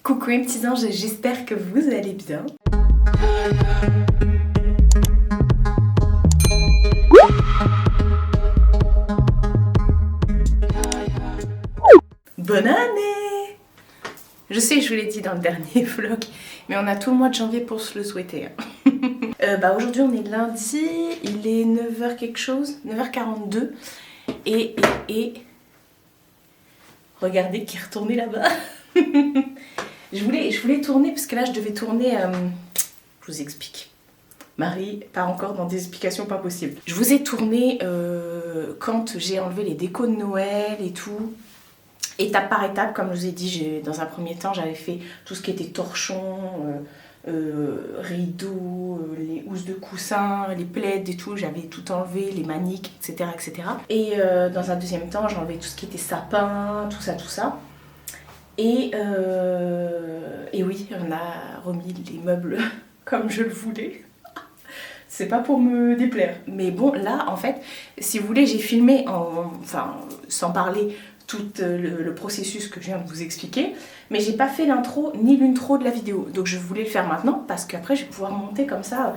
Coucou mes petits anges, j'espère que vous allez bien. Bonne année! Je sais, je vous l'ai dit dans le dernier vlog, mais on a tout le mois de janvier pour se le souhaiter. Aujourd'hui on est lundi, il est 9h quelque chose, 9h42 et regardez qui est retourné là-bas. je voulais tourner parce que là je devais tourner, je vous explique. Marie part encore dans des explications pas possibles. Je vous ai tourné quand j'ai enlevé les décos de Noël et tout. Étape par étape, comme je vous ai dit, dans un premier temps j'avais fait tout ce qui était torchon, rideaux, les housses de coussin, les plaids et tout, j'avais tout enlevé, les maniques, etc. etc. Et dans un deuxième temps, j'ai enlevé tout ce qui était sapin, tout ça. Et oui, on a remis les meubles comme je le voulais. C'est pas pour me déplaire. Mais bon, là, en fait, si vous voulez, j'ai filmé, sans parler tout le processus que je viens de vous expliquer, mais j'ai pas fait l'intro ni l'intro de la vidéo. Donc je voulais le faire maintenant parce qu'après je vais pouvoir monter comme ça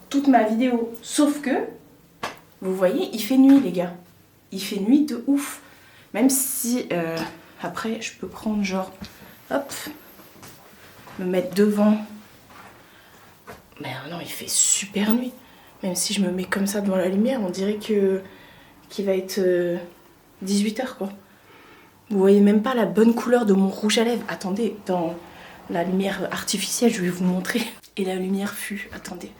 toute ma vidéo. Sauf que, vous voyez, il fait nuit les gars. Il fait nuit de ouf. Même si après je peux prendre genre, hop, me mettre devant. Mais non, il fait super nuit. Même si je me mets comme ça devant la lumière, on dirait qu'il va être 18h quoi. Vous voyez même pas la bonne couleur de mon rouge à lèvres. Attendez, dans la lumière artificielle, je vais vous montrer. Et la lumière fut, attendez.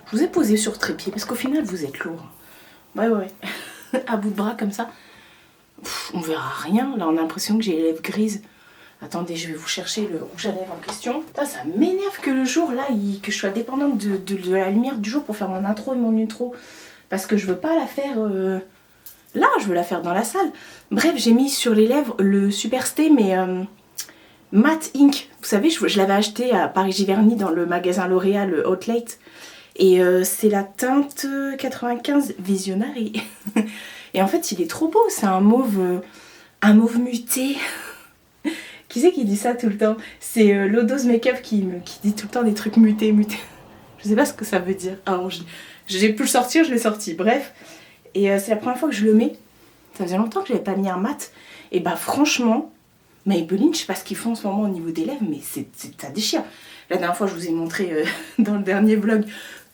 Je vous ai posé sur trépied parce qu'au final, vous êtes lourd. Ouais. À bout de bras comme ça. On verra rien. Là, on a l'impression que j'ai les lèvres grises. Attendez, je vais vous chercher le rouge à lèvres en question. Putain, ça m'énerve que le jour, là, que je sois dépendante de la lumière du jour pour faire mon intro et mon outro. Parce que je veux pas la faire... Là, je veux la faire dans la salle. Bref, j'ai mis sur les lèvres le Super Stay, mais Matte Ink. Vous savez, je l'avais acheté à Paris-Giverny dans le magasin L'Oréal Outlet. Et c'est la teinte 95 Visionary. Et en fait, il est trop beau. C'est un mauve muté. Qui c'est qui dit ça tout le temps? C'est Lodos Makeup qui dit tout le temps des trucs mutés. Je sais pas ce que ça veut dire. Alors, j'ai pu le sortir, je l'ai sorti. Bref. Et c'est la première fois que je le mets. Ça faisait longtemps que j'avais pas mis un mat. Et bah franchement, Maybelline, je sais pas ce qu'ils font en ce moment au niveau des lèvres, mais ça déchire. La dernière fois, je vous ai montré dans le dernier vlog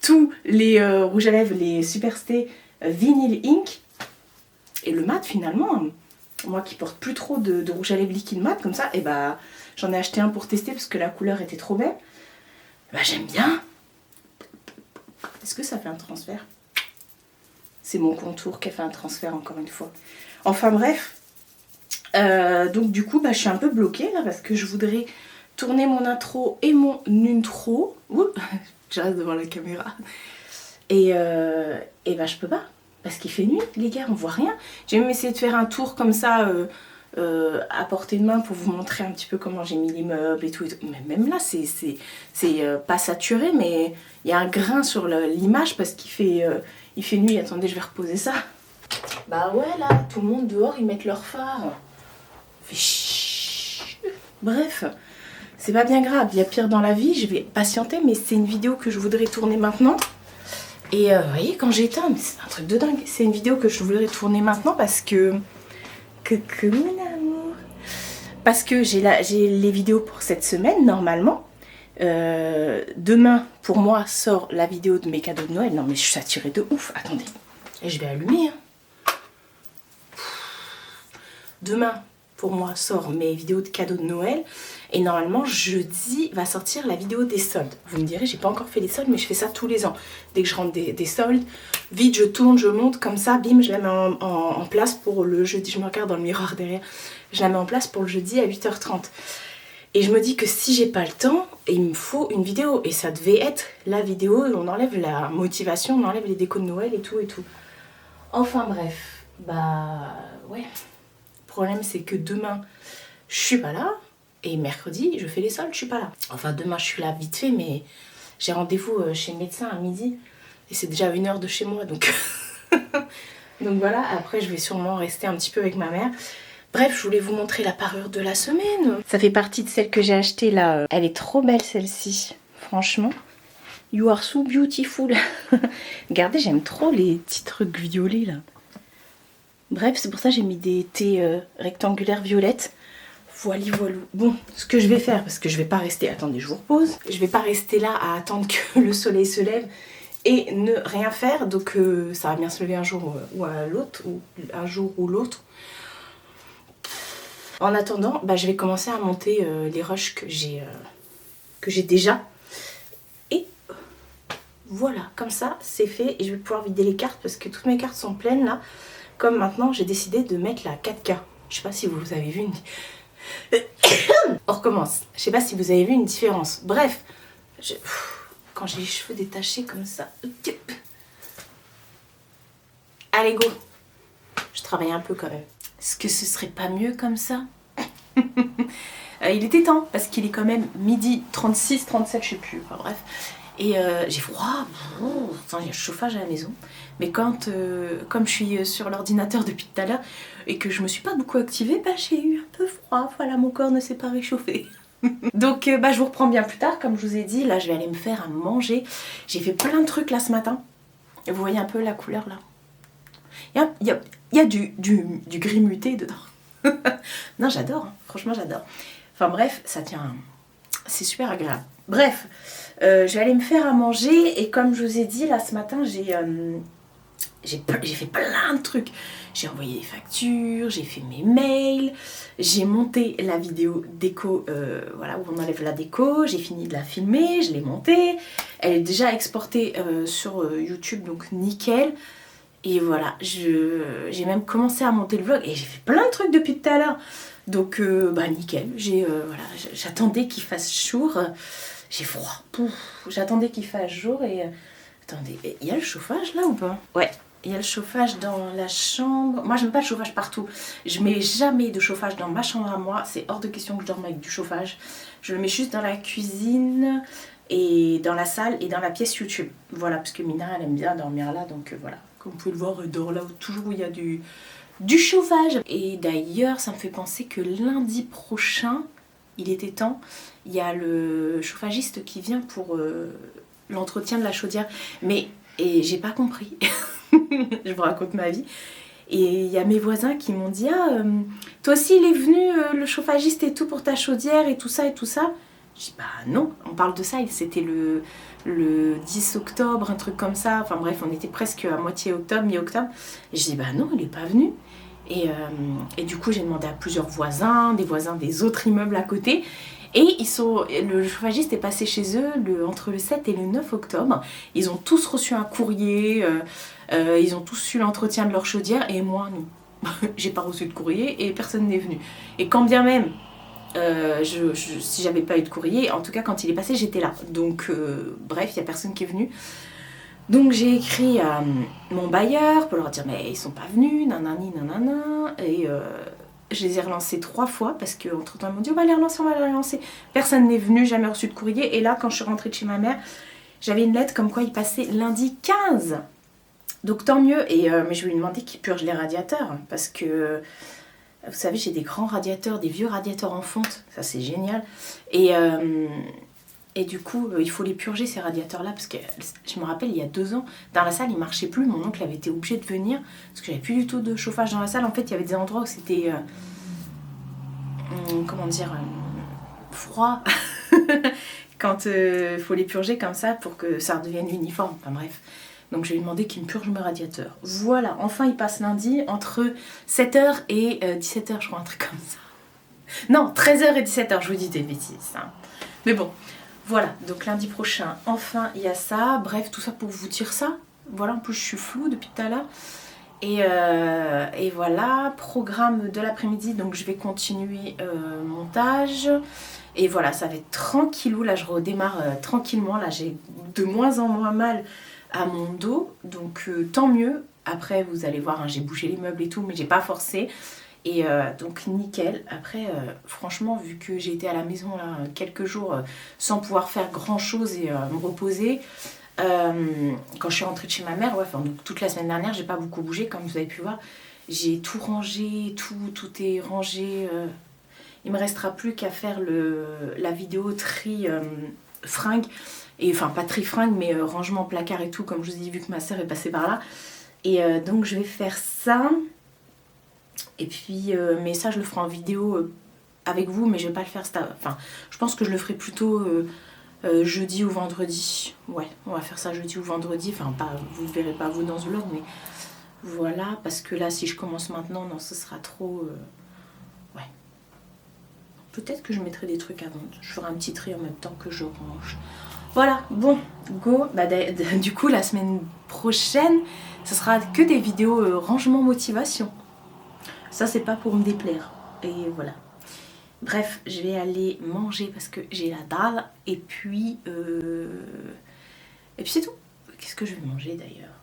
tous les rouges à lèvres, les Super Stay Vinyl Ink. Et le mat finalement, moi qui porte plus trop de rouge à lèvres liquide mat comme ça, et bah j'en ai acheté un pour tester parce que la couleur était trop belle. Bah j'aime bien. Est-ce que ça fait un transfert? C'est mon contour qui a fait un transfert encore une fois. Enfin bref. Donc du coup, je suis un peu bloquée là parce que je voudrais tourner mon intro et mon intro. Je reste devant la caméra. Et je peux pas. Parce qu'il fait nuit, les gars, on voit rien. J'ai même essayé de faire un tour comme ça à portée de main pour vous montrer un petit peu comment j'ai mis les meubles et tout. Mais même là, c'est pas saturé, mais il y a un grain sur l'image parce qu'il fait... il fait nuit, attendez, je vais reposer ça. Bah ouais, là, tout le monde dehors, ils mettent leur phare. Fait chut. Bref, c'est pas bien grave, il y a pire dans la vie, je vais patienter, mais c'est une vidéo que je voudrais tourner maintenant. Et vous voyez, quand j'éteins, c'est un truc de dingue. C'est une vidéo que je voudrais tourner maintenant parce que... mon amour. Parce que j'ai les vidéos pour cette semaine, normalement. Demain, pour moi, sort la vidéo de mes cadeaux de Noël. Non, mais je suis saturée de ouf. Attendez. Et je vais allumer. Demain, pour moi, sort mes vidéos de cadeaux de Noël. Et normalement, jeudi, va sortir la vidéo des soldes. Vous me direz, j'ai pas encore fait les soldes, mais je fais ça tous les ans. Dès que je rentre des soldes, vite, je tourne, je monte, comme ça, bim, je la mets en place pour le jeudi. Je me regarde dans le miroir derrière. Je la mets en place pour le jeudi à 8h30. Et je me dis que si j'ai pas le temps, il me faut une vidéo. Et ça devait être la vidéo où on enlève la motivation, on enlève les décos de Noël et tout et tout. Enfin bref, ouais. Le problème c'est que demain, je suis pas là. Et mercredi, je fais les soldes, je suis pas là. Enfin demain, je suis là vite fait, mais j'ai rendez-vous chez le médecin à midi. Et c'est déjà 1 heure de chez moi, donc... donc voilà, après je vais sûrement rester un petit peu avec ma mère. Bref, je voulais vous montrer la parure de la semaine. Ça fait partie de celle que j'ai achetée là. Elle est trop belle celle-ci, franchement. You are so beautiful. Regardez, j'aime trop les petits trucs violets là. Bref, c'est pour ça que j'ai mis des thés rectangulaires violettes. Voilà, voilà. Bon, ce que je vais faire, parce que je vais pas rester... Attendez, je vous repose. Je vais pas rester là à attendre que le soleil se lève et ne rien faire. Donc ça va bien se lever un jour ou à l'autre, ou un jour ou l'autre. En attendant, je vais commencer à monter les rushs que j'ai déjà. Et voilà, comme ça, c'est fait. Et je vais pouvoir vider les cartes parce que toutes mes cartes sont pleines là. Comme maintenant, j'ai décidé de mettre la 4K. Je sais pas si vous avez vu une... On recommence. Je sais pas si vous avez vu une différence. Bref, quand j'ai les cheveux détachés comme ça... Allez, go. Je travaille un peu quand même. Est-ce que ce serait pas mieux comme ça? Il était temps, parce qu'il est quand même midi 36, 37, je sais plus. Enfin bref. Et j'ai froid. Il y a le chauffage à la maison. Mais comme je suis sur l'ordinateur depuis tout à l'heure et que je me suis pas beaucoup activée, j'ai eu un peu froid. Voilà, mon corps ne s'est pas réchauffé. Donc je vous reprends bien plus tard, comme je vous ai dit. Là, je vais aller me faire à manger. J'ai fait plein de trucs là ce matin. Et vous voyez un peu la couleur là. Il y a du gris muté dedans. Non, j'adore. Hein. Franchement, j'adore. Enfin bref, ça tient... C'est super agréable. Bref, je vais aller me faire à manger. Et comme je vous ai dit, là, ce matin, j'ai fait plein de trucs. J'ai envoyé des factures, j'ai fait mes mails, j'ai monté la vidéo déco, voilà, où on enlève la déco, j'ai fini de la filmer, je l'ai montée. Elle est déjà exportée sur YouTube, donc nickel. Et voilà, j'ai même commencé à monter le vlog et j'ai fait plein de trucs depuis tout à l'heure. Donc, nickel. Voilà, j'attendais qu'il fasse jour. J'ai froid. J'attendais qu'il fasse jour et... Attendez, il y a le chauffage là ou pas? Ouais, il y a le chauffage dans la chambre. Moi, j'aime pas le chauffage partout. Je mets jamais de chauffage dans ma chambre à moi. C'est hors de question que je dorme avec du chauffage. Je le mets juste dans la cuisine et dans la salle et dans la pièce YouTube. Voilà, parce que Mina, elle aime bien dormir là, donc voilà. Comme vous pouvez le voir, elle dort là toujours où il y a du chauffage. Et d'ailleurs, ça me fait penser que lundi prochain, il était temps, il y a le chauffagiste qui vient pour l'entretien de la chaudière. Et j'ai pas compris. Je vous raconte ma vie. Et il y a mes voisins qui m'ont dit « Ah, toi aussi il est venu, le chauffagiste et tout pour ta chaudière et tout ça et tout ça ?» Je dis « Bah non, on parle de ça, c'était le 10 octobre, un truc comme ça. Enfin bref, on était presque à moitié octobre, mi-octobre. Et je dis « Bah non, il est pas venu. » Et du coup, j'ai demandé à plusieurs voisins, des voisins des autres immeubles à côté. Et le chauffagiste est passé chez eux entre le 7 et le 9 octobre. Ils ont tous reçu un courrier, ils ont tous eu l'entretien de leur chaudière et moi non. J'ai pas reçu de courrier et personne n'est venu. Et quand bien même, si j'avais pas eu de courrier, en tout cas quand il est passé, j'étais là. Donc bref, il y a personne qui est venu. Donc j'ai écrit à mon bailleur pour leur dire mais ils sont pas venus, nanani nanana. Et je les ai relancés 3 fois parce qu'entre temps ils m'ont dit on va les relancer. Personne n'est venu, jamais reçu de courrier. Et là quand je suis rentrée de chez ma mère, j'avais une lettre comme quoi il passait lundi 15. Donc tant mieux. Mais je lui ai demandé qu'il purge les radiateurs parce que vous savez j'ai des grands radiateurs, des vieux radiateurs en fonte, ça c'est génial. Et du coup, il faut les purger ces radiateurs-là parce que je me rappelle, il y a 2 ans, dans la salle, il ne marchait plus. Mon oncle avait été obligé de venir parce que j'avais plus du tout de chauffage dans la salle. En fait, il y avait des endroits où c'était, froid quand il faut les purger comme ça pour que ça redevienne uniforme. Enfin bref. Donc je lui ai demandé qu'il me purge mes radiateurs. Voilà, enfin il passe lundi entre 7h et 17h, je crois, un truc comme ça. Non, 13h et 17h, je vous dis des bêtises. Hein. Mais bon. Voilà, donc lundi prochain, enfin, il y a ça. Bref, tout ça pour vous dire ça. Voilà, en plus, je suis floue depuis tout à l'heure. Et voilà, programme de l'après-midi. Donc, je vais continuer montage. Et voilà, ça va être tranquillou. Là, je redémarre tranquillement. Là, j'ai de moins en moins mal à mon dos. Donc, tant mieux. Après, vous allez voir, hein, j'ai bougé les meubles et tout, mais j'ai pas forcé. Et donc nickel. Après franchement vu que j'ai été à la maison là quelques jours sans pouvoir faire grand chose et me reposer, quand je suis rentrée de chez ma mère, ouais, donc toute la semaine dernière j'ai pas beaucoup bougé comme vous avez pu voir. J'ai tout rangé, tout est rangé. Il me restera plus qu'à faire la vidéo tri fringues. Et enfin pas tri fringues mais rangement placard et tout, comme je vous ai dit, vu que ma soeur est passée par là. Et donc je vais faire ça. Et puis mais ça je le ferai en vidéo avec vous, mais je vais pas le faire. Enfin je pense que je le ferai plutôt jeudi ou vendredi. Ouais, on va faire ça jeudi ou vendredi. Enfin pas, vous ne verrez pas vous dans ce vlog, mais voilà, parce que là si je commence maintenant, non, ce sera trop... ouais. Peut-être que je mettrai des trucs avant. Je ferai un petit tri en même temps que je range. Voilà, bon, go. Bah, du coup, la semaine prochaine, ce sera que des vidéos rangement motivation. Ça, c'est pas pour me déplaire. Et voilà. Bref, je vais aller manger parce que j'ai la dalle. Et puis c'est tout. Qu'est-ce que je vais manger d'ailleurs?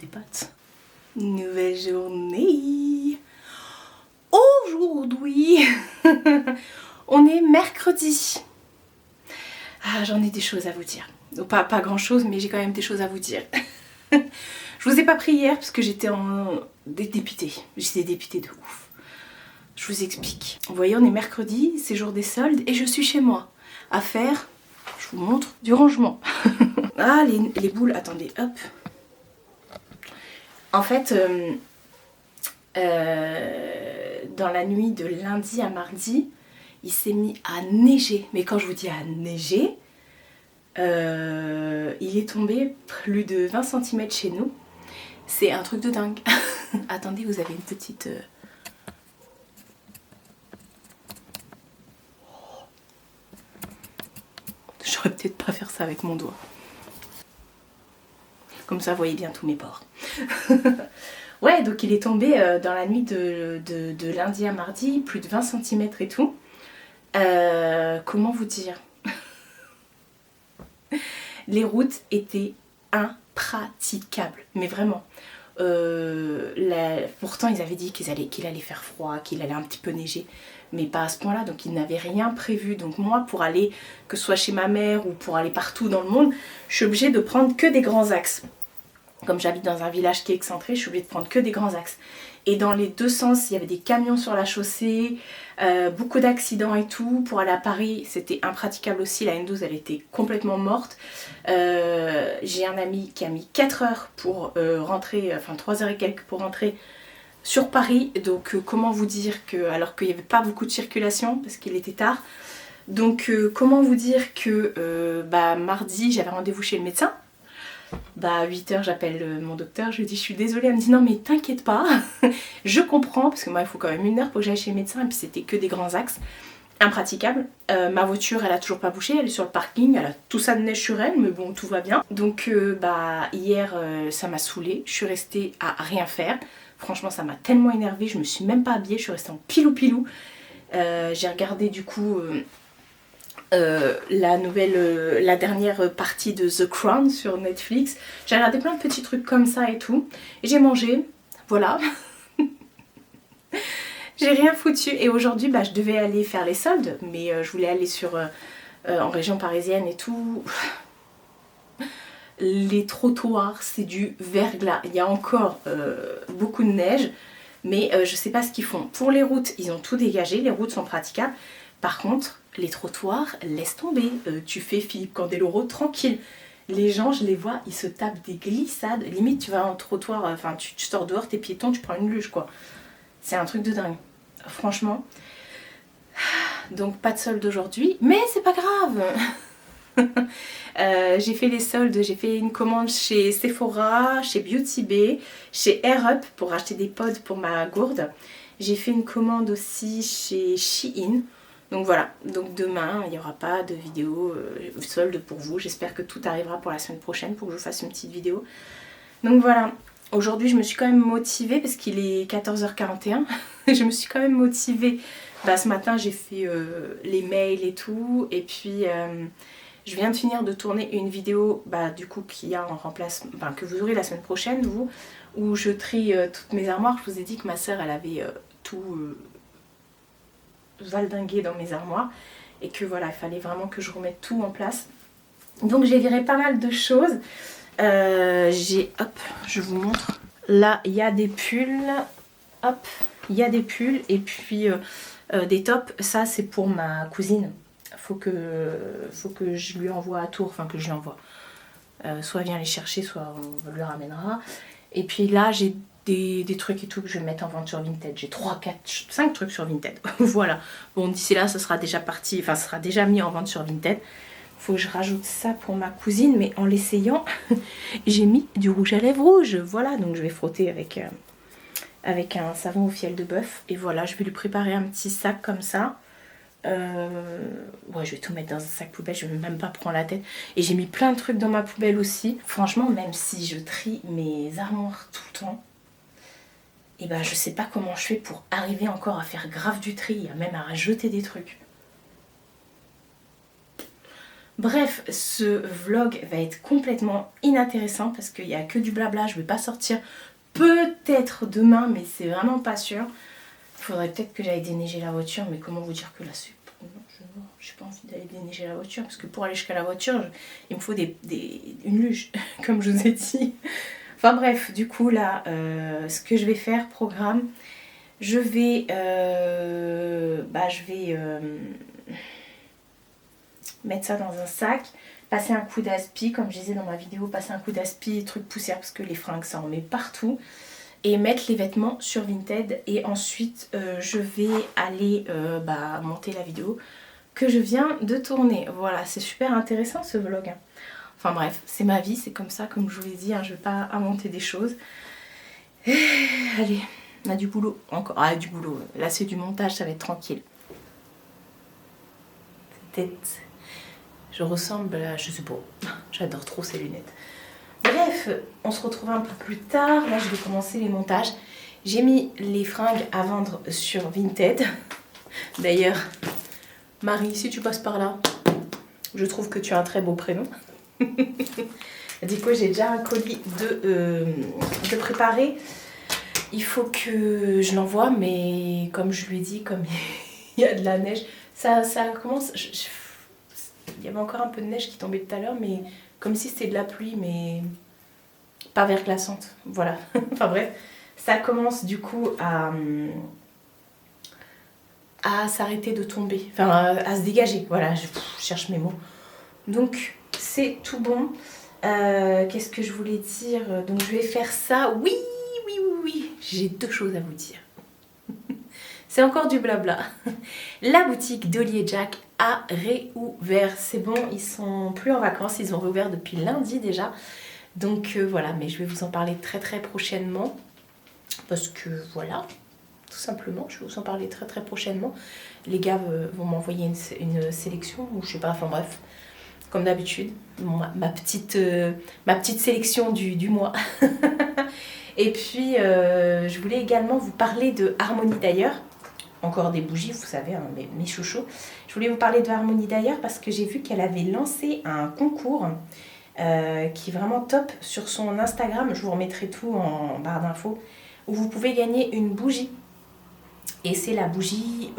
Des pâtes. Nouvelle journée. Aujourd'hui, on est mercredi. Ah, j'en ai des choses à vous dire. Pas grand chose, mais j'ai quand même des choses à vous dire. Je vous ai pas pris hier parce que j'étais dépitée. J'étais dépitée de ouf. Je vous explique. Vous voyez, on est mercredi, c'est jour des soldes et je suis chez moi à faire, je vous montre, du rangement. Ah, les boules, attendez, hop. En fait, dans la nuit de lundi à mardi, il s'est mis à neiger. Mais quand je vous dis à neiger, il est tombé plus de 20 cm chez nous. C'est un truc de dingue. Attendez, vous avez une petite... J'aurais peut-être pas faire ça avec mon doigt. Comme ça, vous voyez bien tous mes pores. Ouais, donc il est tombé dans la nuit de lundi à mardi, plus de 20 cm et tout. Comment vous dire? Les routes étaient impraticables, mais vraiment. Pourtant, ils avaient dit qu'il allait faire froid, qu'il allait un petit peu neiger, mais pas à ce point-là, donc ils n'avaient rien prévu. Donc moi, pour aller, que ce soit chez ma mère ou pour aller partout dans le monde, je suis obligée de prendre que des grands axes. Comme j'habite dans un village qui est excentré, je suis obligée de prendre que des grands axes. Et dans les deux sens, il y avait des camions sur la chaussée, beaucoup d'accidents et tout. Pour aller à Paris, c'était impraticable aussi. La N12, elle était complètement morte. J'ai un ami qui a mis 4 heures pour rentrer, enfin 3 heures et quelques pour rentrer sur Paris. Donc comment vous dire que, alors qu'il n'y avait pas beaucoup de circulation, parce qu'il était tard. Donc comment vous dire que mardi, j'avais rendez-vous chez le médecin. Bah à 8 h j'appelle mon docteur, je lui dis je suis désolée, elle me dit non mais t'inquiète pas, je comprends parce que moi il faut quand même 1 heure pour que j'aille chez le médecin et puis c'était que des grands axes, impraticable. Ma voiture elle a toujours pas bougé, elle est sur le parking, elle a tout ça de neige sur elle mais bon tout va bien. Donc hier ça m'a saoulée, je suis restée à rien faire, franchement ça m'a tellement énervée, je me suis même pas habillée, je suis restée en pilou. J'ai regardé du coup... la dernière partie de The Crown sur Netflix. J'ai regardé plein de petits trucs comme ça et tout. Et j'ai mangé, voilà. J'ai rien foutu. Et aujourd'hui, je devais aller faire les soldes. Mais je voulais aller en région parisienne et tout. Les trottoirs, c'est du verglas. Il y a encore beaucoup de neige. Mais je sais pas ce qu'ils font. Pour les routes, ils ont tout dégagé. Les routes sont praticables. Par contre, les trottoirs, laisse tomber. Tu fais Philippe Candeloro tranquille. Les gens, je les vois, ils se tapent des glissades. Limite, tu vas en trottoir, enfin, tu sors dehors, t'es piéton, tu prends une luge, quoi. C'est un truc de dingue. Franchement. Donc, pas de solde aujourd'hui, mais c'est pas grave. J'ai fait les soldes, j'ai fait une commande chez Sephora, chez Beauty Bay, chez Air Up pour acheter des pods pour ma gourde. J'ai fait une commande aussi chez Shein. Donc voilà, donc demain il n'y aura pas de vidéo solde pour vous. J'espère que tout arrivera pour la semaine prochaine pour que je vous fasse une petite vidéo. Donc voilà, aujourd'hui je me suis quand même motivée parce qu'il est 14h41. Je me suis quand même motivée. Ce matin j'ai fait les mails et tout. Et puis je viens de finir de tourner une vidéo du coup qui a en remplacement, que vous aurez la semaine prochaine vous, où je trie toutes mes armoires. Je vous ai dit que ma soeur elle avait tout... valdinguer dans mes armoires et que voilà, il fallait vraiment que je remette tout en place. Donc j'ai viré pas mal de choses. Hop, je vous montre. Là, il y a des pulls. Hop, il y a des pulls et puis des tops. Ça, c'est pour ma cousine. Faut que je lui envoie à Tours. Enfin, que je lui envoie. Soit elle vient les chercher, soit on lui ramènera. Et puis là, j'ai des trucs et tout que je vais mettre en vente sur Vinted. J'ai 3, 4, 5 trucs sur Vinted. Voilà. Bon, d'ici là, ça sera déjà parti. Enfin, ça sera déjà mis en vente sur Vinted. Faut que je rajoute ça pour ma cousine. Mais en l'essayant, j'ai mis du rouge à lèvres rouge. Voilà. Donc, je vais frotter avec un savon au fiel de bœuf. Et voilà, je vais lui préparer un petit sac comme ça. Ouais, je vais tout mettre dans un sac poubelle, je vais même pas prendre la tête. Et j'ai mis plein de trucs dans ma poubelle aussi. Franchement, même si je trie mes armoires tout le temps, et ben je sais pas comment je fais pour arriver encore à faire grave du tri, même à rajouter des trucs. Bref, ce vlog va être complètement inintéressant parce qu'il n'y a que du blabla, je vais pas sortir peut-être demain, mais c'est vraiment pas sûr. Il faudrait peut-être que j'aille déneiger la voiture, mais comment vous dire que là c'est... Non, j'ai pas envie d'aller déneiger la voiture, parce que pour aller jusqu'à la voiture, il me faut une luge, comme je vous ai dit. Enfin bref, du coup là, ce que je vais faire, programme, je vais mettre ça dans un sac, passer un coup d'aspi, comme je disais dans ma vidéo, passer un coup d'aspi, truc poussière, parce que les fringues ça en met partout. Et mettre les vêtements sur Vinted. Et ensuite, je vais aller monter la vidéo que je viens de tourner. Voilà, c'est super intéressant ce vlog. Hein. Enfin bref, c'est ma vie, c'est comme ça, comme je vous l'ai dit. Hein, je ne vais pas inventer des choses. Allez, on a du boulot. Encore, du boulot. Là, c'est du montage, ça va être tranquille. Tête. Je ressemble à... Je sais pas. J'adore trop ces lunettes. Bref, on se retrouve un peu plus tard. Là, je vais commencer les montages. J'ai mis les fringues à vendre sur Vinted. D'ailleurs, Marie, si tu passes par là, je trouve que tu as un très beau prénom. Du coup, j'ai déjà un colis de préparer. Il faut que je l'envoie, mais comme je lui ai dit, comme il y a de la neige, ça commence... Il y avait encore un peu de neige qui tombait tout à l'heure, mais comme si c'était de la pluie, mais pas verglaçante. Voilà. Enfin bref, ça commence du coup à s'arrêter de tomber, enfin à se dégager. Voilà, je cherche mes mots. Donc c'est tout bon. Qu'est-ce que je voulais dire? Donc je vais faire ça. Oui. J'ai 2 choses à vous dire. C'est encore du blabla. La boutique d'Oli et Jack a réouvert. C'est bon, ils sont plus en vacances. Ils ont réouvert depuis lundi déjà. Donc voilà, mais je vais vous en parler très prochainement. Parce que voilà, tout simplement, je vais vous en parler très prochainement. Les gars vont m'envoyer une sélection, ou je sais pas, enfin bref, comme d'habitude, ma petite sélection du mois. Et puis, je voulais également vous parler de Harmonie d'ailleurs. Encore des bougies, vous savez, hein, mes chouchous. Je voulais vous parler de Harmonie d'ailleurs parce que j'ai vu qu'elle avait lancé un concours qui est vraiment top sur son Instagram. Je vous remettrai tout en barre d'infos. Où vous pouvez gagner une bougie. Et c'est la bougie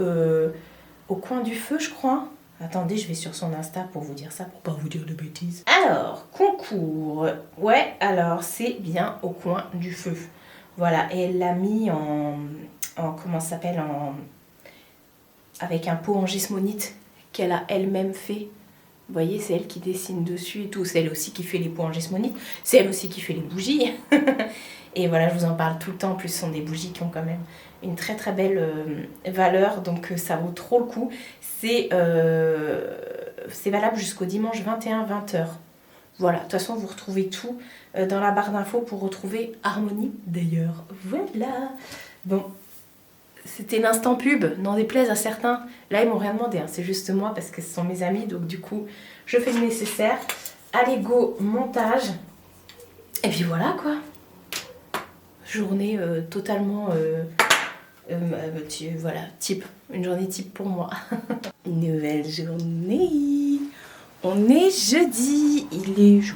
au coin du feu, je crois. Attendez, je vais sur son Insta pour vous dire ça, pour pas vous dire de bêtises. Alors, concours. Ouais, alors c'est bien au coin du feu. Voilà, et elle l'a mis en comment ça s'appelle, avec un pot en gismonite qu'elle a elle-même fait. Vous voyez, c'est elle qui dessine dessus et tout. C'est elle aussi qui fait les pots en gismonite. C'est elle aussi qui fait les bougies. Et voilà, je vous en parle tout le temps. En plus, ce sont des bougies qui ont quand même une très belle valeur. Donc, ça vaut trop le coup. C'est valable jusqu'au dimanche 21, 20h. Voilà, de toute façon, vous retrouvez tout dans la barre d'infos pour retrouver Harmonie d'ailleurs. Voilà. Bon, c'était l'instant pub, n'en déplaise à certains. Là, ils m'ont rien demandé, hein. C'est juste moi parce que ce sont mes amis. Donc, du coup, je fais le nécessaire. Allez, go, montage. Et puis voilà, quoi. Journée totalement... voilà, type. Une journée type pour moi. Nouvelle journée. On est jeudi. Il est... Je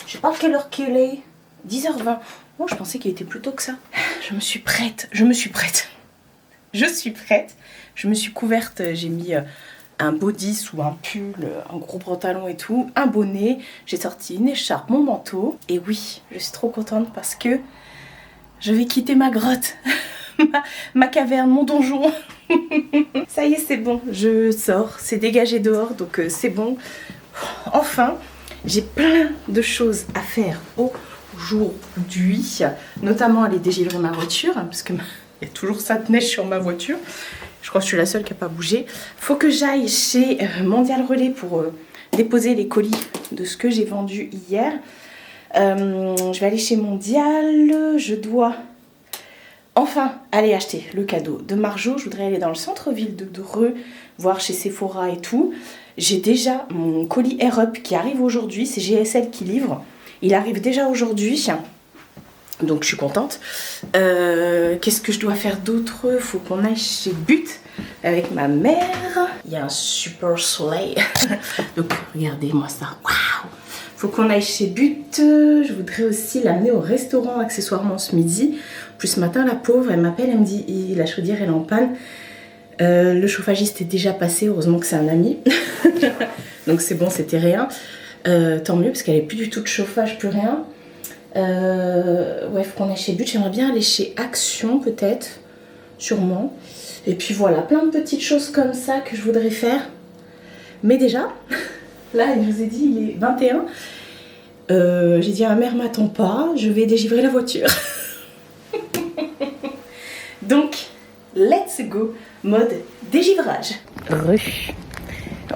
sais pas quelle heure qu'il est. 10h20. Oh, je pensais qu'il était plus tôt que ça. Je suis prête. Je me suis couverte. J'ai mis un body sous un pull, un gros pantalon et tout. Un bonnet. J'ai sorti une écharpe, mon manteau. Et oui, je suis trop contente parce que je vais quitter ma grotte, ma caverne, mon donjon. Ça y est, c'est bon, je sors, c'est dégagé dehors, donc c'est bon. Enfin, j'ai plein de choses à faire aujourd'hui, notamment aller dégivrer ma voiture, parce que il y a toujours ça de neige sur ma voiture. Je crois que je suis la seule qui n'a pas bougé. Faut que j'aille chez Mondial Relais pour déposer les colis de ce que j'ai vendu hier. Je vais aller chez Mondial. Je dois enfin aller acheter le cadeau de Marjo. Je voudrais aller dans le centre-ville de Dreux, voir chez Sephora et tout. J'ai déjà mon colis Air Up qui arrive aujourd'hui. C'est GSL qui livre. Il arrive déjà aujourd'hui. Donc je suis contente. Qu'est-ce que je dois faire d'autre? Faut qu'on aille chez But avec ma mère. Il y a un super soleil. Donc regardez-moi ça. Waouh! Faut qu'on aille chez But. Je voudrais aussi l'amener au restaurant accessoirement ce midi. Plus ce matin, la pauvre, elle m'appelle, elle me dit la chaudière elle est en panne. Le chauffagiste est déjà passé, heureusement que c'est un ami. Donc c'est bon, c'était rien. Tant mieux parce qu'elle n'avait plus du tout de chauffage, plus rien. Ouais, faut qu'on aille chez But. J'aimerais bien aller chez Action peut-être, sûrement. Et puis voilà, plein de petites choses comme ça que je voudrais faire. Mais déjà, là, je vous ai dit, il est 21. J'ai dit à ma mère, m'attends pas, je vais dégivrer la voiture. Donc, let's go, mode dégivrage.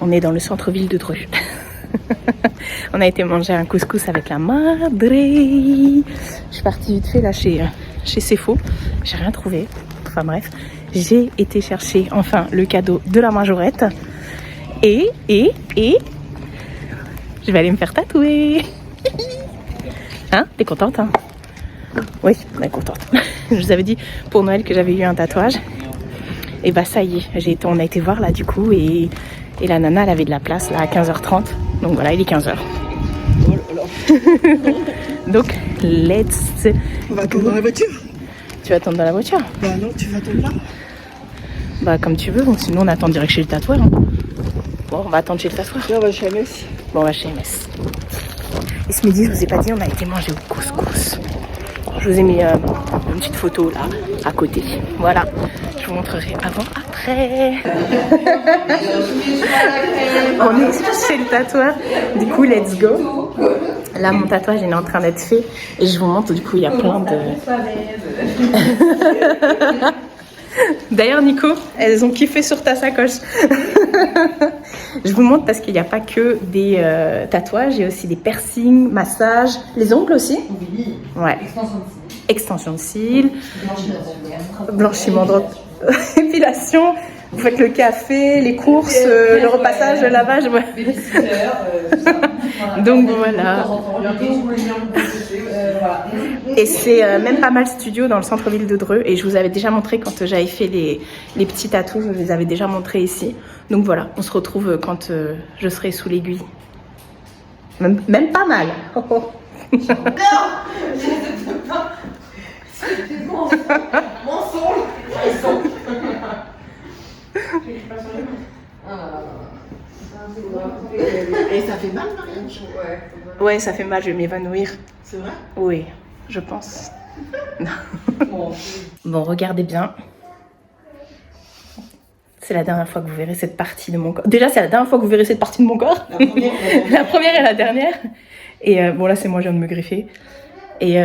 On est dans le centre-ville de Dreux. On a été manger un couscous avec la madre. Je suis partie vite fait là chez Cefo. J'ai rien trouvé. Enfin bref, j'ai été chercher enfin le cadeau de la majorette. Et je vais aller me faire tatouer. Hein? T'es contente, hein? Oui, on est contente. Je vous avais dit pour Noël que j'avais eu un tatouage. Et bah ça y est, on a été voir là du coup et la nana elle avait de la place là à 15h30. Donc voilà, il est 15h. Oh là là. Donc let's... On va attendre dans la voiture. Tu vas attendre dans la voiture? Bah non, tu vas attendre là. Bah comme tu veux, sinon on attend direct chez le tatoueur. Hein. Bon, on va attendre chez le tatoueur. Là, on va chez MS. Bon, on va chez MS. Et ce midi, je vous ai pas dit, on a été manger au couscous. Je vous ai mis une petite photo là, à côté. Voilà, je vous montrerai avant, après. On est chez le tatoueur. Du coup, let's go. Là, mon tatouage il est en train d'être fait. Et je vous montre, du coup, il y a plein de... D'ailleurs, Nico, elles ont kiffé sur ta sacoche. Je vous montre parce qu'il n'y a pas que des tatouages, il y a aussi des piercings, massages, les ongles aussi. Oui. Ouais. Extension de cils. Extension de cils. Blanchiment de épilation. Vous faites le café, les courses, le repassage, le lavage. Ouais. Donc voilà. Et c'est même pas mal studio dans le centre-ville de Dreux. Et je vous avais déjà montré quand j'avais fait les petits tatous, je les avais déjà montrés ici. Donc voilà, on se retrouve quand je serai sous l'aiguille. Même pas mal. Oh, oh. Non, je ne peux pas. C'est bon. Mensonge. Et ça fait mal, Marianne? Ouais, ça fait mal, je vais m'évanouir. C'est vrai? Oui, je pense. Bon, regardez bien. C'est la dernière fois que vous verrez cette partie de mon corps. Déjà, c'est la dernière fois que vous verrez cette partie de mon corps. La première et la dernière. Et bon, là, c'est moi, je viens de me greffer. Et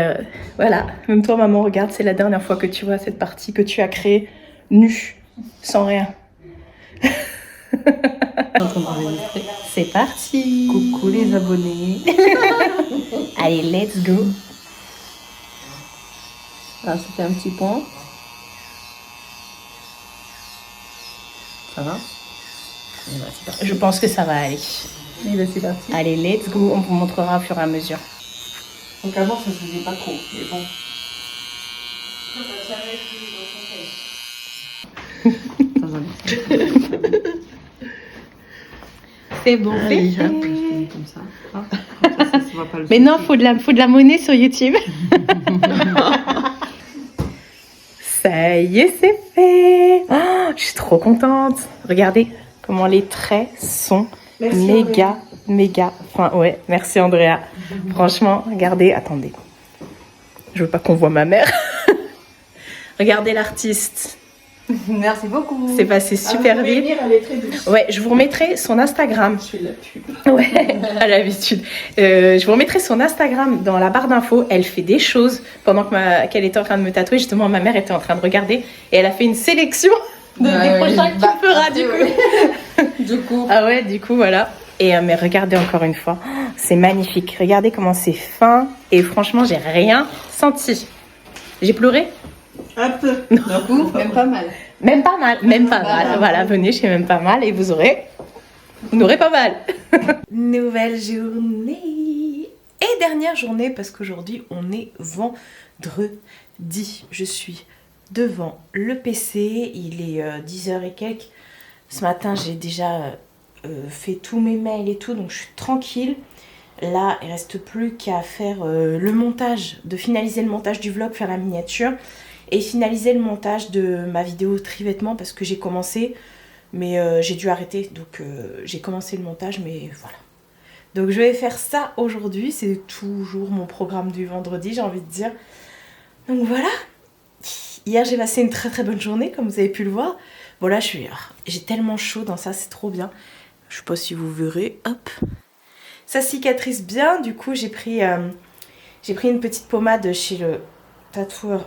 voilà, même toi, maman, regarde, c'est la dernière fois que tu vois cette partie que tu as créée nue, sans rien. C'est parti. Coucou les abonnés. Allez, let's go. Alors, ça fait un petit point. Ça va? Et bah, c'est parti. Je pense que ça va aller. Et bah, c'est parti. Allez, let's go. On vous montrera au fur et à mesure. Donc avant, ça se faisait pas trop, mais bon. C'est bon, Allez, c'est hop, fait. je fais comme ça. Ah, comme ça se voit pas le Mais non, faut de la monnaie sur YouTube. Ça y est, c'est fait. Oh, je suis trop contente. Regardez comment les traits sont méga fins. Ouais, merci Andrea. Franchement, regardez, attendez. Je veux pas qu'on voit ma mère. Regardez l'artiste. Merci beaucoup. C'est passé super vite. Elle est très douce. Ouais, je vous remettrai son Instagram. Je fais de la pub. Ouais, à l'habitude. Je vous remettrai son Instagram dans la barre d'infos. Elle fait des choses pendant qu'elle était en train de me tatouer. Justement, ma mère était en train de regarder et elle a fait une sélection des prochains qu'il fera du coup. Du coup. Ah ouais, du coup, voilà. Et mais regardez encore une fois, c'est magnifique. Regardez comment c'est fin et franchement, j'ai rien senti. J'ai pleuré? Un peu. Du coup, même pas mal. Même pas mal, même pas mal. Voilà, venez chez Même Pas Mal et vous n'aurez pas mal. Nouvelle journée. Et dernière journée parce qu'aujourd'hui on est vendredi. Je suis devant le PC, il est 10h et quelques. Ce matin j'ai déjà fait tous mes mails et tout, donc je suis tranquille. Là il reste plus qu'à faire le montage, de finaliser le montage du vlog, faire la miniature. Et finaliser le montage de ma vidéo tri-vêtements parce que j'ai commencé, mais j'ai dû arrêter. Donc j'ai commencé le montage, mais voilà. Donc je vais faire ça aujourd'hui. C'est toujours mon programme du vendredi, j'ai envie de dire. Donc voilà. Hier j'ai passé une très très bonne journée, comme vous avez pu le voir. Bon là j'ai tellement chaud dans ça, c'est trop bien. Je sais pas si vous verrez. Hop. Ça cicatrise bien. Du coup j'ai pris une petite pommade chez le tatoueur.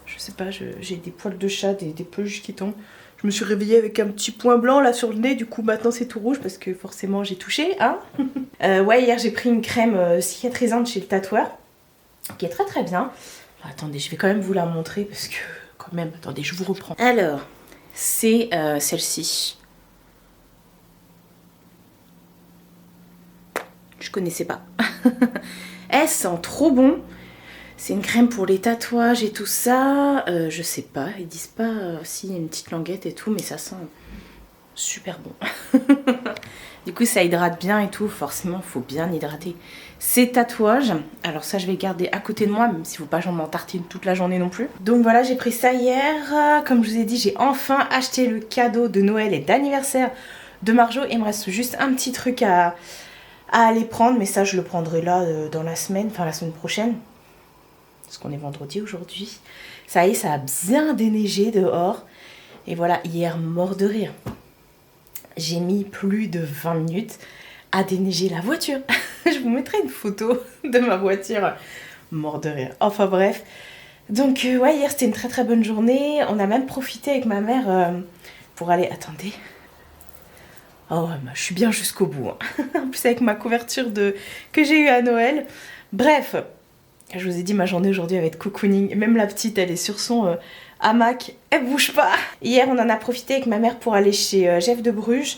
Je sais pas, j'ai des poils de chat, des peluches qui tombent. Je me suis réveillée avec un petit point blanc là sur le nez, du coup maintenant c'est tout rouge parce que forcément j'ai touché, hein. Ouais, hier j'ai pris une crème cicatrisante chez le tatoueur, qui est très très bien. Alors, attendez, je vais quand même vous la montrer parce que quand même, attendez, je vous reprends. Alors, c'est celle-ci. Je connaissais pas. Elle sent trop bon. C'est une crème pour les tatouages et tout ça. Je sais pas, ils disent pas s'il y a une petite languette et tout, mais ça sent super bon. Du coup, ça hydrate bien et tout. Forcément, il faut bien hydrater ces tatouages. Alors ça, je vais garder à côté de moi, même s'il ne faut pas que j'en m'en tartine toute la journée non plus. Donc voilà, j'ai pris ça hier. Comme je vous ai dit, j'ai enfin acheté le cadeau de Noël et d'anniversaire de Marjo. Il me reste juste un petit truc à aller prendre, mais ça, je le prendrai là dans la semaine, enfin la semaine prochaine. Parce qu'on est vendredi aujourd'hui. Ça y est, ça a bien déneigé dehors. Et voilà, hier, mort de rire. J'ai mis plus de 20 minutes à déneiger la voiture. Je vous mettrai une photo de ma voiture. Mort de rire. Enfin bref. Donc ouais, hier c'était une très très bonne journée. On a même profité avec ma mère pour aller... Attendez. Oh, je suis bien jusqu'au bout. Hein. En plus avec ma couverture que j'ai eue à Noël. Bref... Je vous ai dit, ma journée aujourd'hui va être cocooning. Même la petite, elle est sur son hamac. Elle bouge pas. Hier, on en a profité avec ma mère pour aller chez Jeff de Bruges.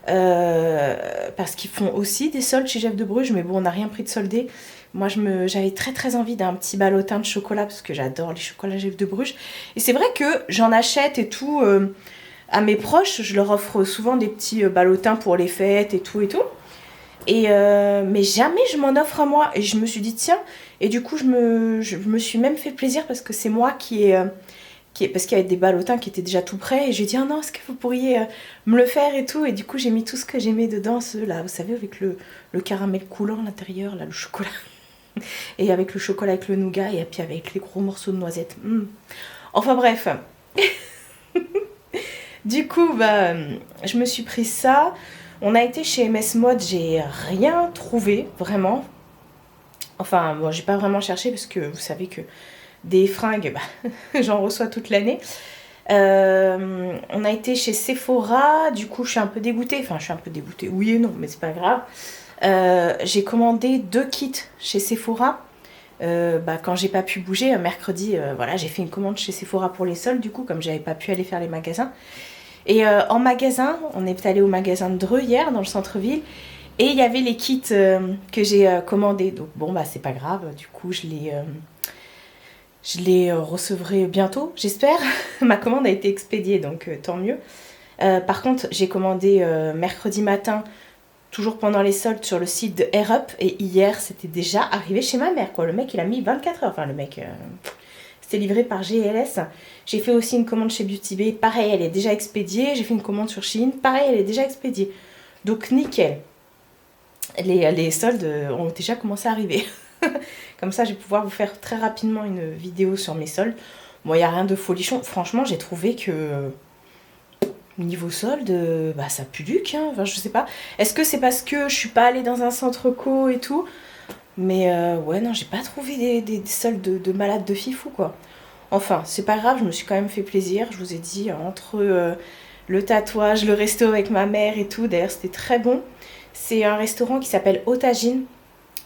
Parce qu'ils font aussi des soldes chez Jeff de Bruges. Mais bon, on n'a rien pris de soldé. Moi, j'avais très très envie d'un petit ballotin de chocolat. Parce que j'adore les chocolats Jeff de Bruges. Et c'est vrai que j'en achète et tout à mes proches. Je leur offre souvent des petits ballotins pour les fêtes et tout et tout. Mais jamais je m'en offre à moi. Et je me suis dit, tiens... Et du coup, je me suis même fait plaisir parce que c'est moi parce qu'il y avait des ballotins qui étaient déjà tout prêts. Et j'ai dit, ah non, est-ce que vous pourriez me le faire et tout. Et du coup, j'ai mis tout ce que j'aimais dedans, ceux-là, vous savez, avec le caramel coulant à l'intérieur, là, le chocolat. Et avec le chocolat avec le nougat et puis avec les gros morceaux de noisettes. Enfin bref. Du coup, bah, je me suis pris ça. On a été chez MS Mode, j'ai rien trouvé, vraiment. Enfin, bon, j'ai pas vraiment cherché parce que vous savez que des fringues, bah, j'en reçois toute l'année. On a été chez Sephora, du coup je suis un peu dégoûtée. Enfin, je suis un peu dégoûtée, oui et non, mais c'est pas grave. J'ai commandé 2 kits chez Sephora. Quand j'ai pas pu bouger, mercredi, voilà, j'ai fait une commande chez Sephora pour les soldes, du coup, comme j'avais pas pu aller faire les magasins. Et en magasin, on est allé au magasin de Dreux hier, dans le centre-ville. Et il y avait les kits que j'ai commandés. Donc bon, bah c'est pas grave. Du coup, je les recevrai bientôt, j'espère. Ma commande a été expédiée, donc tant mieux. Par contre, j'ai commandé mercredi matin, toujours pendant les soldes, sur le site de Air Up. Et hier, c'était déjà arrivé chez ma mère, quoi. Le mec, il a mis 24 heures. Enfin, le mec... C'était livré par GLS. J'ai fait aussi une commande chez Beauty Bay. Pareil, elle est déjà expédiée. J'ai fait une commande sur Shein. Pareil, elle est déjà expédiée. Donc, nickel. Les soldes ont déjà commencé à arriver. Comme ça, je vais pouvoir vous faire très rapidement une vidéo sur mes soldes. Bon, il n'y a rien de folichon. Franchement, j'ai trouvé que niveau solde, bah ça pue du hein. Enfin, je sais pas. Est-ce que c'est parce que je suis pas allée dans un centre co et tout? Mais ouais, non, j'ai pas trouvé des soldes de malade de fifou, quoi. Enfin, c'est pas grave, je me suis quand même fait plaisir. Je vous ai dit, entre le tatouage, le resto avec ma mère et tout. D'ailleurs, c'était très bon. C'est un restaurant qui s'appelle Autagine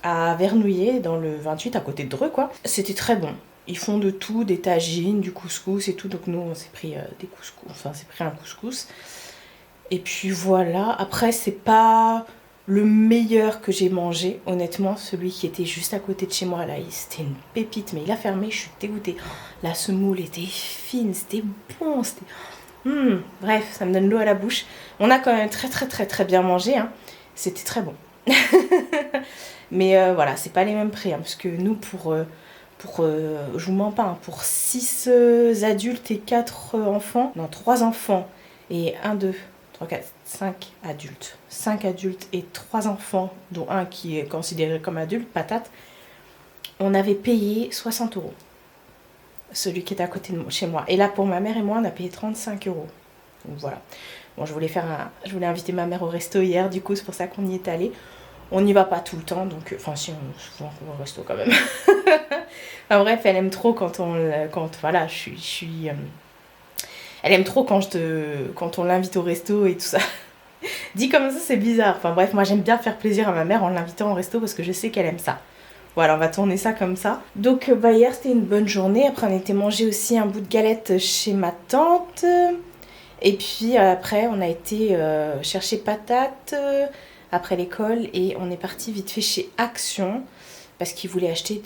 à Vernouillet, dans le 28, à côté de Dreux, quoi. C'était très bon. Ils font de tout, des tagines, du couscous et tout. Donc nous, on s'est pris des couscous. Enfin, c'est pris un couscous. Et puis voilà. Après, c'est pas le meilleur que j'ai mangé. Honnêtement, celui qui était juste à côté de chez moi, là, c'était une pépite. Mais il a fermé, je suis dégoûtée. La semoule était fine, c'était bon. Bref, ça me donne l'eau à la bouche. On a quand même très bien mangé. Hein. C'était très bon. Mais voilà, c'est pas les mêmes prix. Hein, parce que nous, je vous mens pas, hein, pour 6 adultes et 4 enfants, non 3 enfants et 1, 2, 3, 4, 5 adultes. 5 adultes et 3 enfants, dont un qui est considéré comme adulte, patate, on avait payé 60 €. Celui qui est à côté de chez moi. Et là, pour ma mère et moi, on a payé 35 €. Donc voilà. Bon, je voulais inviter ma mère au resto hier, du coup, c'est pour ça qu'on y est allé. On n'y va pas tout le temps, donc... Enfin, si, souvent on va au resto quand même. Enfin bref, elle aime trop quand voilà, elle aime trop quand on l'invite au resto et tout ça. Dit comme ça, c'est bizarre. Enfin bref, moi j'aime bien faire plaisir à ma mère en l'invitant au resto parce que je sais qu'elle aime ça. Voilà, on va tourner ça comme ça. Donc bah, hier, c'était une bonne journée. Après, on était mangé aussi un bout de galette chez ma tante. Et puis après, on a été chercher patates après l'école et on est parti vite fait chez Action parce qu'ils voulaient acheter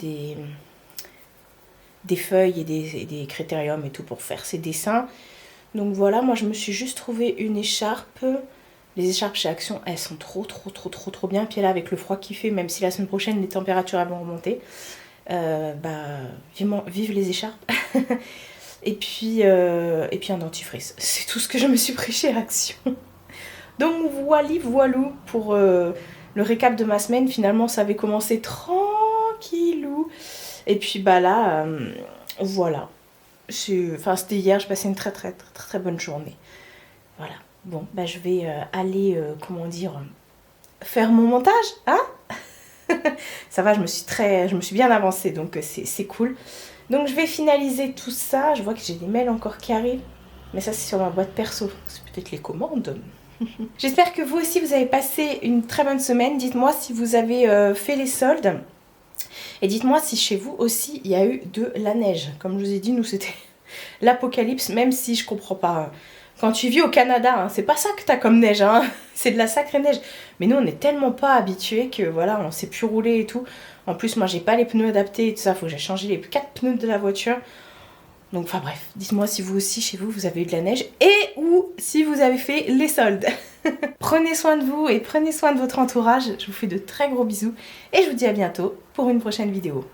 des feuilles et des critériums et tout pour faire ses dessins. Donc voilà, moi je me suis juste trouvé une écharpe. Les écharpes chez Action, elles sont trop bien. Puis là, avec le froid qu'il fait, même si la semaine prochaine les températures vont remonter, vive les écharpes. et puis un dentifrice. C'est tout ce que je me suis pris chez Action. Donc voilou pour le récap de ma semaine. Finalement, ça avait commencé tranquillou. Et puis bah là, voilà. C'était hier, je passais une très bonne journée. Voilà. Bon, bah je vais aller, faire mon montage, hein. Ça va, je me suis bien avancée, donc c'est cool. Donc je vais finaliser tout ça. Je vois que j'ai des mails encore qui arrivent. Mais ça, c'est sur ma boîte perso. C'est peut-être les commandes. J'espère que vous aussi, vous avez passé une très bonne semaine. Dites-moi si vous avez fait les soldes. Et dites-moi si chez vous aussi, il y a eu de la neige. Comme je vous ai dit, nous, c'était l'apocalypse, même si je comprends pas. Quand tu vis au Canada, hein, c'est pas ça que t'as comme neige, hein. C'est de la sacrée neige. Mais nous, on n'est tellement pas habitués que voilà, on sait plus rouler et tout. En plus, moi, j'ai pas les pneus adaptés et tout ça. Faut que j'ai changé les 4 pneus de la voiture. Donc, enfin bref, dites-moi si vous aussi, chez vous, vous avez eu de la neige et ou si vous avez fait les soldes. Prenez soin de vous et prenez soin de votre entourage. Je vous fais de très gros bisous et je vous dis à bientôt pour une prochaine vidéo.